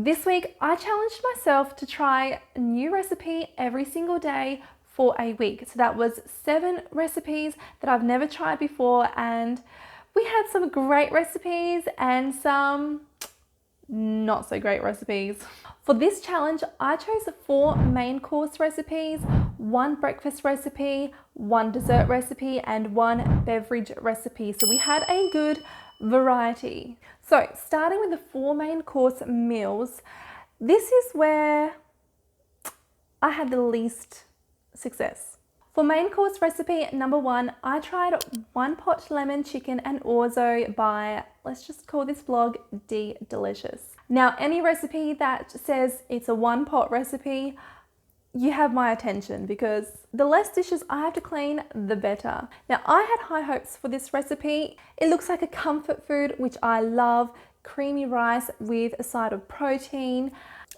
This week, I challenged myself to try a new recipe every single day for a week. So that was 7 recipes that I've never tried before, and we had some great recipes and some not so great recipes. For this challenge, I chose 4 main course recipes, 1 breakfast recipe, 1 dessert recipe, and 1 beverage recipe. So we had a good variety. So starting with the 4 main course meals, this is where I had the least success. For main course recipe number 1, I tried 1 pot lemon chicken and orzo by, let's just call this vlog D Delicious. Now, any recipe that says it's a 1 pot recipe, you have my attention, because the less dishes I have to clean, the better. Now, I had high hopes for this recipe. It looks like a comfort food, which I love, creamy rice with a side of protein.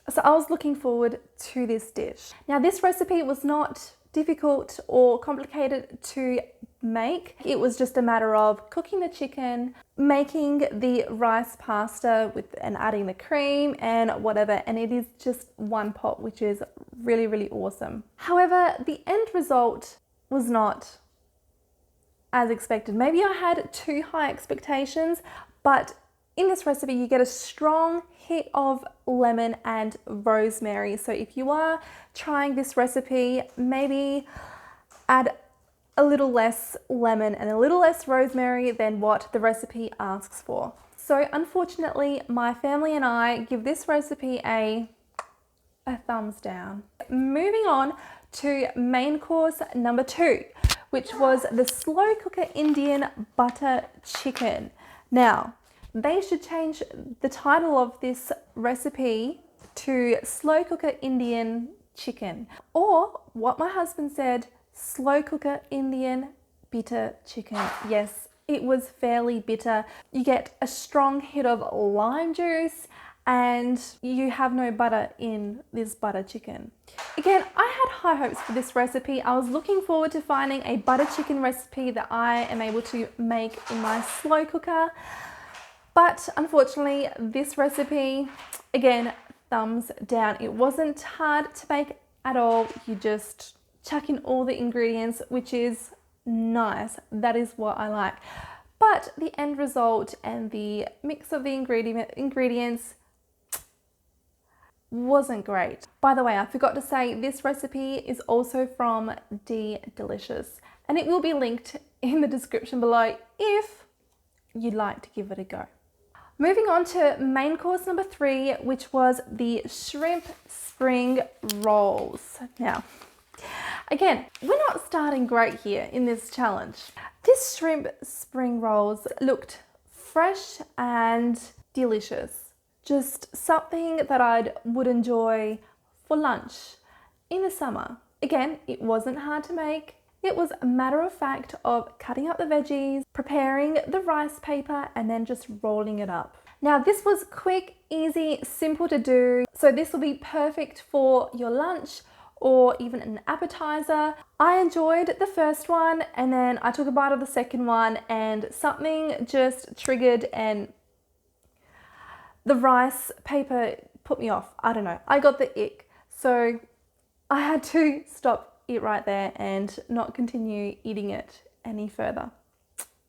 So I was looking forward to this dish. Now, this recipe was not difficult or complicated to make. It was just a matter of cooking the chicken, making the rice pasta and adding the cream and whatever, and it is just 1 pot, which is really, really awesome. However, the end result was not as expected. Maybe I had too high expectations, but in this recipe you get a strong hit of lemon and rosemary. So if you are trying this recipe, maybe add a little less lemon and a little less rosemary than what the recipe asks for. So unfortunately, my family and I give this recipe a thumbs down. Moving on to main course number 2, which was the slow cooker Indian butter chicken. Now, they should change the title of this recipe to slow cooker Indian chicken, or what my husband said, slow cooker Indian bitter chicken. Yes, it was fairly bitter. You get a strong hit of lime juice and you have no butter in this butter chicken. Again, I had high hopes for this recipe. I was looking forward to finding a butter chicken recipe that I am able to make in my slow cooker. But unfortunately, this recipe, again, thumbs down. It wasn't hard to make at all. You just chuck in all the ingredients, which is nice. That is what I like. But the end result and the mix of the ingredients wasn't great. By the way, I forgot to say this recipe is also from D Delicious, and it will be linked in the description below if you'd like to give it a go. Moving on to main course number 3, which was the shrimp spring rolls. Now, again, we're not starting great here in this challenge. This shrimp spring rolls looked fresh and delicious. Just something that I would enjoy for lunch in the summer. Again, it wasn't hard to make. It was a matter of fact of cutting up the veggies, preparing the rice paper, and then just rolling it up. Now, this was quick, easy, simple to do. So this will be perfect for your lunch or even an appetizer. I enjoyed the first one, and then I took a bite of the second one and something just triggered and the rice paper put me off. I don't know, I got the ick. So I had to stop it right there and not continue eating it any further,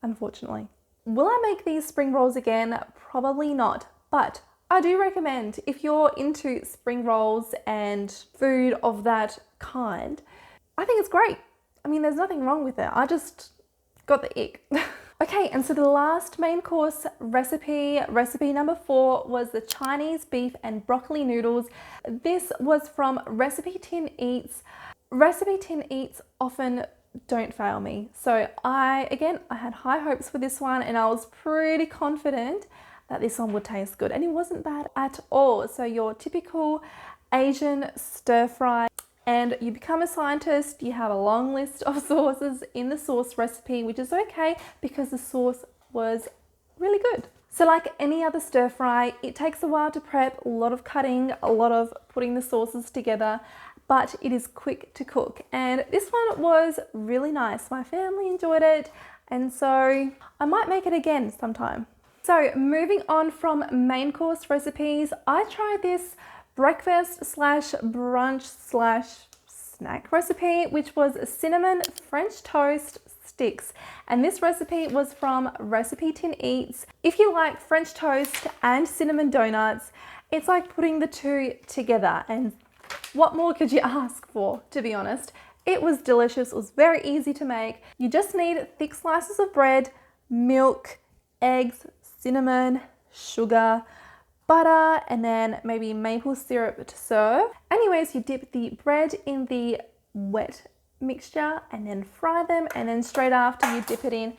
unfortunately. Will I make these spring rolls again? Probably not, but I do recommend, if you're into spring rolls and food of that kind, I think it's great. I mean, there's nothing wrong with it. I just got the ick. Okay, and so the last main course recipe number 4, was the Chinese beef and broccoli noodles. This was from Recipe Tin Eats. Recipe Tin Eats often don't fail me. So I had high hopes for this one, and I was pretty confident that this one would taste good, and it wasn't bad at all. So your typical Asian stir fry, and you become a scientist. You have a long list of sauces in the sauce recipe, which is okay because the sauce was really good. So like any other stir fry, it takes a while to prep, a lot of cutting, a lot of putting the sauces together, but it is quick to cook. And this one was really nice. My family enjoyed it, and so I might make it again sometime. So moving on from main course recipes, I tried this breakfast slash brunch slash snack recipe, which was cinnamon French toast sticks. And this recipe was from Recipe Tin Eats. If you like French toast and cinnamon donuts, it's like putting the two together, and what more could you ask for, to be honest? It was delicious. It was very easy to make. You just need thick slices of bread, milk, eggs, cinnamon, sugar, butter, and then maybe maple syrup to serve. Anyways, you dip the bread in the wet mixture and then fry them, and then straight after you dip it in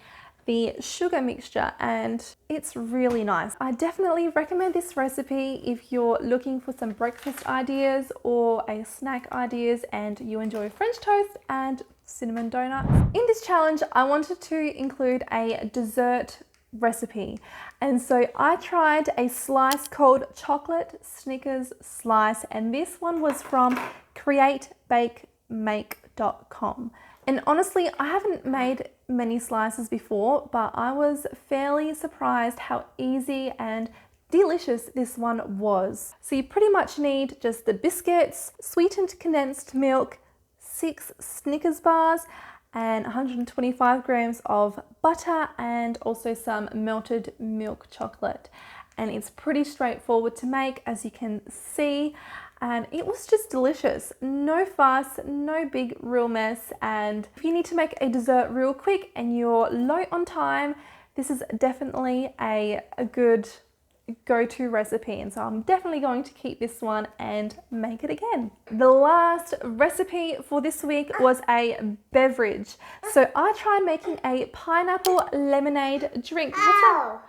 the sugar mixture, and it's really nice. I definitely recommend this recipe if you're looking for some breakfast ideas or a snack ideas and you enjoy French toast and cinnamon donuts. In this challenge, I wanted to include a dessert recipe, and so I tried a slice called chocolate Snickers slice, and this one was from createbakemake.com. And honestly, I haven't made many slices before, but I was fairly surprised how easy and delicious this one was. So you pretty much need just the biscuits, sweetened condensed milk, 6 Snickers bars, and 125 grams of butter, and also some melted milk chocolate. And it's pretty straightforward to make, as you can see, and it was just delicious. No fuss, no big real mess, and if you need to make a dessert real quick and you're low on time, this is definitely a good go-to recipe, and so I'm definitely going to keep this one and make it again. The last recipe for this week was a beverage. So I tried making a pineapple lemonade drink. What's that?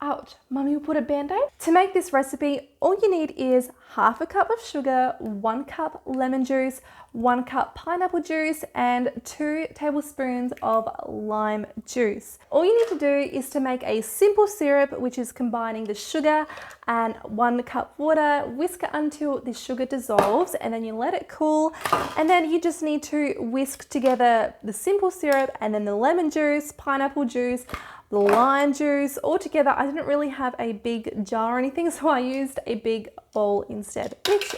Ouch, Mummy will put a band-aid. To make this recipe, all you need is half a cup of sugar, 1 cup lemon juice, 1 cup pineapple juice, and 2 tablespoons of lime juice. All you need to do is to make a simple syrup, which is combining the sugar and 1 cup water, whisk it until the sugar dissolves, and then you let it cool, and then you just need to whisk together the simple syrup and then the lemon juice, pineapple juice, the lime juice all together. I didn't really have a big jar or anything, so I used a big bowl instead, which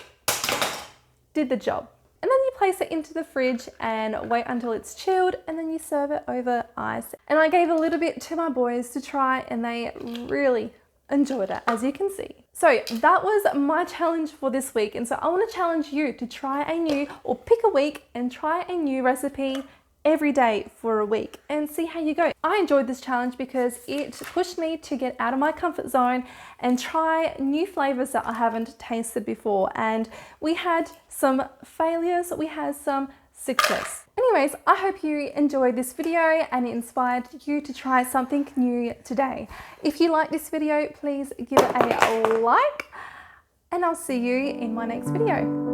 did the job. And then you place it into the fridge and wait until it's chilled, and then you serve it over ice. And I gave a little bit to my boys to try, and they really enjoyed it, as you can see. So that was my challenge for this week, and so I want to challenge you to try a new, or pick a week and try a new recipe every day for a week and see how you go. I enjoyed this challenge because it pushed me to get out of my comfort zone and try new flavors that I haven't tasted before. And we had some failures, we had some success. Anyways, I hope you enjoyed this video and it inspired you to try something new today. If you like this video, please give it a like, and I'll see you in my next video.